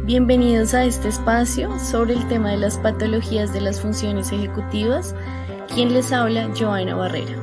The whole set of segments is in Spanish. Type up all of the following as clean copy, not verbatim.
Bienvenidos a este espacio sobre el tema de las patologías de las funciones ejecutivas. Quien les habla, Joana Barrera.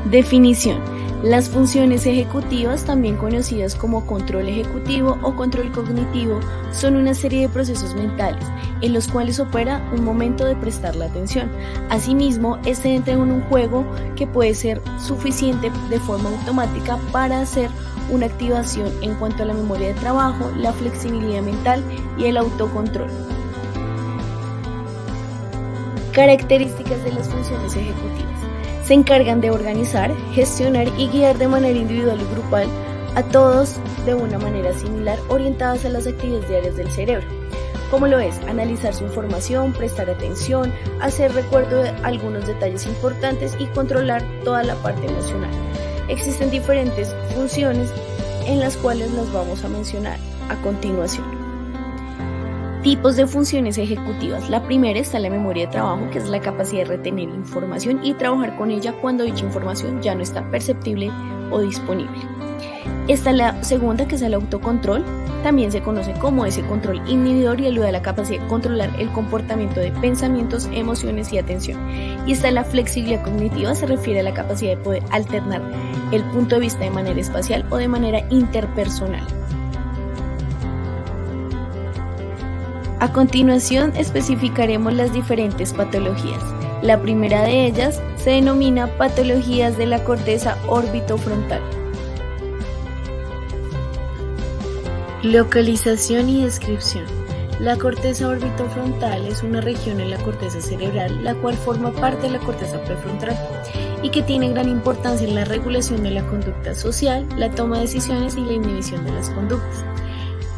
Definición. Las funciones ejecutivas, también conocidas como control ejecutivo o control cognitivo, son una serie de procesos mentales en los cuales opera un momento de prestar la atención. Asimismo, este entra en un juego que puede ser suficiente de forma automática para hacer una activación en cuanto a la memoria de trabajo, la flexibilidad mental y el autocontrol. Características de las funciones ejecutivas. Se encargan de organizar, gestionar y guiar de manera individual y grupal a todos de una manera similar, orientadas a las actividades diarias del cerebro, como lo es analizar su información, prestar atención, hacer recuerdo de algunos detalles importantes y controlar toda la parte emocional. Existen diferentes funciones en las cuales las vamos a mencionar a continuación. Tipos de funciones ejecutivas. La primera está la memoria de trabajo, que es la capacidad de retener información y trabajar con ella cuando dicha información ya no está perceptible o disponible. Está la segunda, que es el autocontrol. También se conoce como ese control inhibidor y ayuda a la capacidad de controlar el comportamiento de pensamientos, emociones y atención. Y está la flexibilidad cognitiva, se refiere a la capacidad de poder alternar el punto de vista de manera espacial o de manera interpersonal. A continuación especificaremos las diferentes patologías. La primera de ellas se denomina patologías de la corteza orbitofrontal. Localización y descripción. La corteza orbitofrontal es una región en la corteza cerebral, la cual forma parte de la corteza prefrontal y que tiene gran importancia en la regulación de la conducta social, la toma de decisiones y la inhibición de las conductas.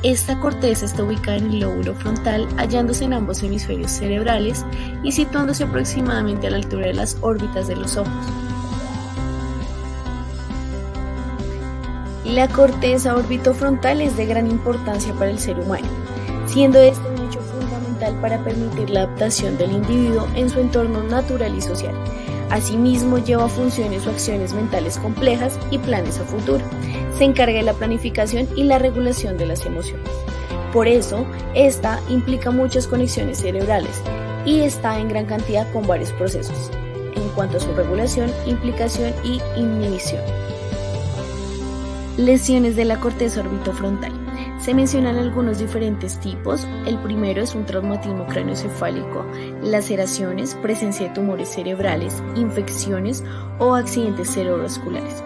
Esta corteza está ubicada en el lóbulo frontal, hallándose en ambos hemisferios cerebrales y situándose aproximadamente a la altura de las órbitas de los ojos. La corteza orbitofrontal es de gran importancia para el ser humano, siendo este un hecho fundamental para permitir la adaptación del individuo en su entorno natural y social. Asimismo, lleva funciones o acciones mentales complejas y planes a futuro. Se encarga de la planificación y la regulación de las emociones. Por eso, esta implica muchas conexiones cerebrales y está en gran cantidad con varios procesos, en cuanto a su regulación, implicación y inhibición. Lesiones de la corteza orbitofrontal. Se mencionan algunos diferentes tipos. El primero es un traumatismo craneoencefálico, laceraciones, presencia de tumores cerebrales, infecciones o accidentes cerebrovasculares.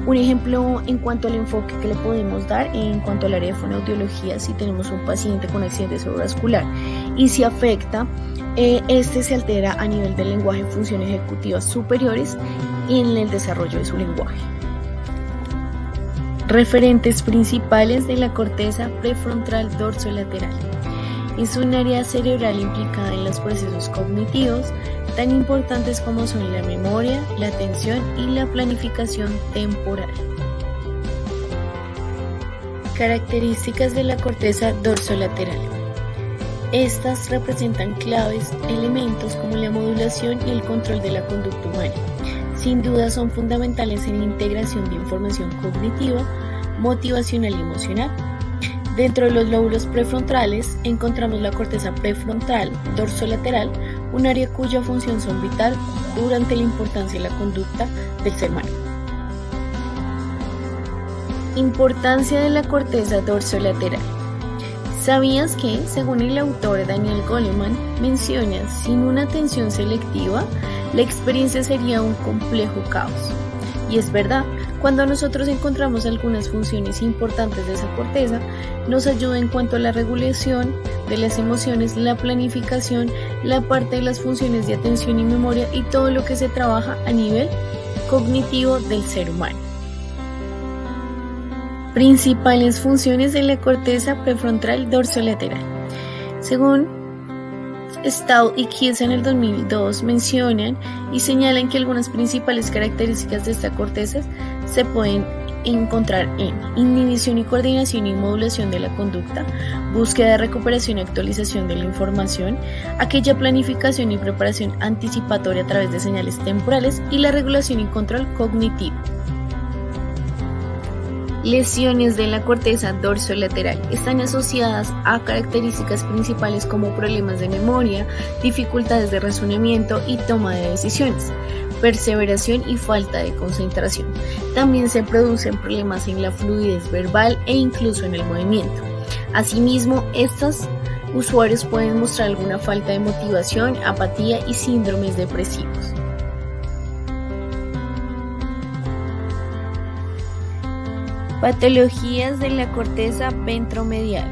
Un ejemplo en cuanto al enfoque que le podemos dar en cuanto al área de fonoaudiología, si tenemos un paciente con accidente cerebrovascular y si afecta, este se altera a nivel del lenguaje, funciones ejecutivas superiores y en el desarrollo de su lenguaje. Referentes principales de la corteza prefrontal dorsolateral. Es un área cerebral implicada en los procesos cognitivos tan importantes como son la memoria, la atención y la planificación temporal. Características de la corteza dorsolateral. Estas representan claves elementos como la modulación y el control de la conducta humana. Sin duda son fundamentales en la integración de información cognitiva, motivacional y emocional. Dentro de los lóbulos prefrontales encontramos la corteza prefrontal dorsolateral, un área cuya función son vital durante la importancia de la conducta del ser humano. Importancia de la corteza dorsolateral. ¿Sabías que, según el autor Daniel Goleman, menciona, sin una atención selectiva, la experiencia sería un complejo caos? Y es verdad, cuando nosotros encontramos algunas funciones importantes de esa corteza, nos ayuda en cuanto a la regulación de las emociones, la planificación, la parte de las funciones de atención y memoria y todo lo que se trabaja a nivel cognitivo del ser humano. Principales funciones de la corteza prefrontal dorsolateral. Según Stahl y Kies en el 2002 mencionan y señalan que algunas principales características de esta corteza se pueden encontrar en inhibición y coordinación y modulación de la conducta, búsqueda de recuperación y actualización de la información, aquella planificación y preparación anticipatoria a través de señales temporales y la regulación y control cognitivo. Lesiones de la corteza dorsolateral están asociadas a características principales como problemas de memoria, dificultades de razonamiento y toma de decisiones, perseveración y falta de concentración. También se producen problemas en la fluidez verbal e incluso en el movimiento. Asimismo, estos usuarios pueden mostrar alguna falta de motivación, apatía y síndromes depresivos. Patologías de la corteza ventromedial.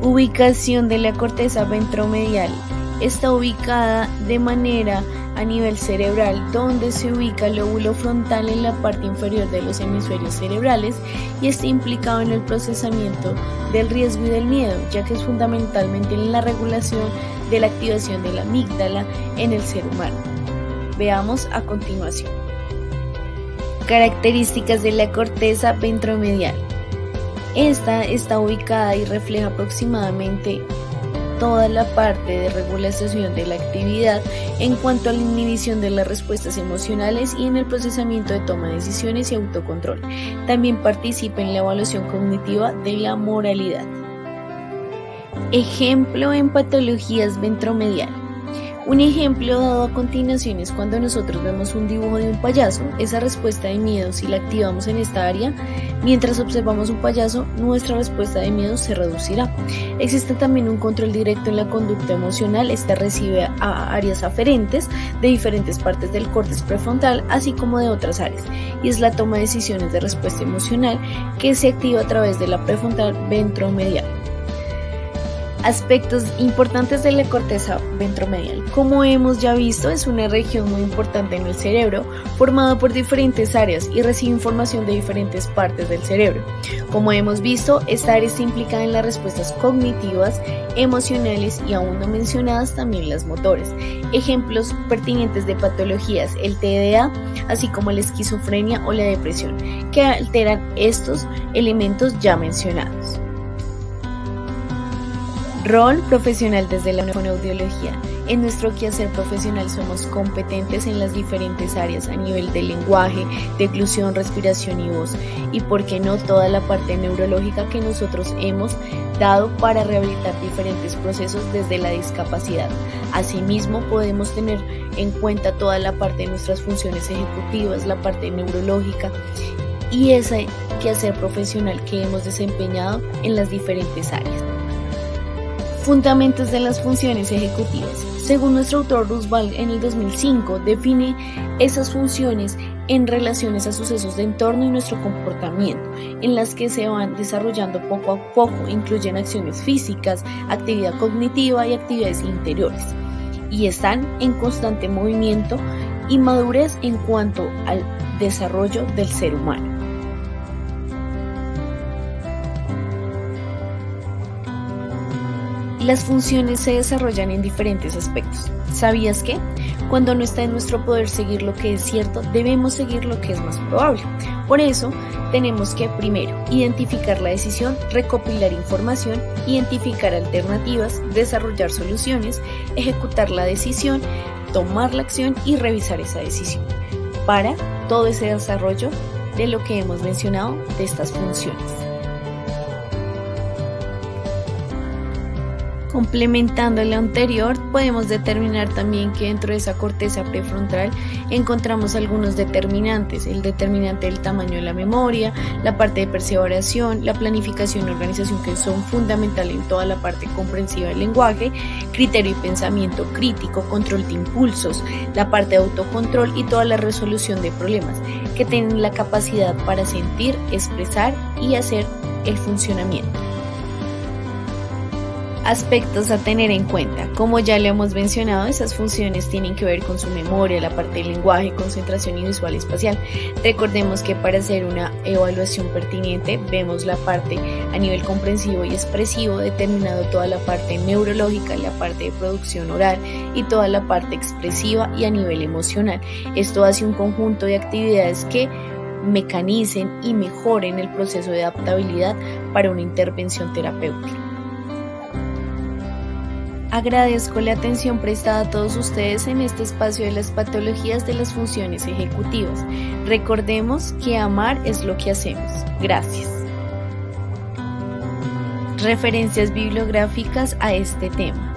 Ubicación de la corteza ventromedial. Está ubicada de manera a nivel cerebral, donde se ubica el lóbulo frontal en la parte inferior de los hemisferios cerebrales y está implicado en el procesamiento del riesgo y del miedo, ya que es fundamentalmente en la regulación de la activación de la amígdala en el ser humano. Veamos a continuación. Características de la corteza ventromedial. Esta está ubicada y refleja aproximadamente toda la parte de regulación de la actividad en cuanto a la inhibición de las respuestas emocionales y en el procesamiento de toma de decisiones y autocontrol. También participa en la evaluación cognitiva de la moralidad. Ejemplo en patologías ventromedial. Un ejemplo dado a continuación es cuando nosotros vemos un dibujo de un payaso. Esa respuesta de miedo, si la activamos en esta área, mientras observamos un payaso, nuestra respuesta de miedo se reducirá. Existe también un control directo en la conducta emocional. Esta recibe a áreas aferentes de diferentes partes del córtex prefrontal, así como de otras áreas, y es la toma de decisiones de respuesta emocional que se activa a través de la prefrontal ventromedial. Aspectos importantes de la corteza ventromedial. Como hemos ya visto, es una región muy importante en el cerebro, formada por diferentes áreas y recibe información de diferentes partes del cerebro. Como hemos visto, esta área está implicada en las respuestas cognitivas, emocionales y aún no mencionadas también las motoras. Ejemplos pertinentes de patologías: el TDA, así como la esquizofrenia o la depresión, que alteran estos elementos ya mencionados. Rol profesional desde la fonoaudiología. En nuestro quehacer profesional somos competentes en las diferentes áreas a nivel de lenguaje, deglución, respiración y voz, y por qué no toda la parte neurológica que nosotros hemos dado para rehabilitar diferentes procesos desde la discapacidad. Asimismo, podemos tener en cuenta toda la parte de nuestras funciones ejecutivas, la parte neurológica y ese quehacer profesional que hemos desempeñado en las diferentes áreas. Fundamentos de las funciones ejecutivas. Según nuestro autor Roosevelt en el 2005, define esas funciones en relaciones a sucesos de entorno y nuestro comportamiento, en las que se van desarrollando poco a poco, incluyen acciones físicas, actividad cognitiva y actividades interiores, y están en constante movimiento y madurez en cuanto al desarrollo del ser humano. Las funciones se desarrollan en diferentes aspectos. ¿Sabías que? Cuando no está en nuestro poder seguir lo que es cierto, debemos seguir lo que es más probable. Por eso, tenemos que, primero, identificar la decisión, recopilar información, identificar alternativas, desarrollar soluciones, ejecutar la decisión, tomar la acción y revisar esa decisión, para todo ese desarrollo de lo que hemos mencionado de estas funciones. Complementando lo anterior, podemos determinar también que dentro de esa corteza prefrontal encontramos algunos determinantes: el determinante del tamaño de la memoria, la parte de perseveración, la planificación y organización, que son fundamentales en toda la parte comprensiva del lenguaje, criterio y pensamiento crítico, control de impulsos, la parte de autocontrol y toda la resolución de problemas, que tienen la capacidad para sentir, expresar y hacer el funcionamiento. Aspectos a tener en cuenta. Como ya le hemos mencionado, esas funciones tienen que ver con su memoria, la parte del lenguaje, concentración y visual espacial. Recordemos que para hacer una evaluación pertinente vemos la parte a nivel comprensivo y expresivo, determinado toda la parte neurológica, la parte de producción oral y toda la parte expresiva y a nivel emocional. Esto hace un conjunto de actividades que mecanicen y mejoren el proceso de adaptabilidad para una intervención terapéutica. Agradezco la atención prestada a todos ustedes en este espacio de las patologías de las funciones ejecutivas. Recordemos que amar es lo que hacemos. Gracias. Referencias bibliográficas a este tema.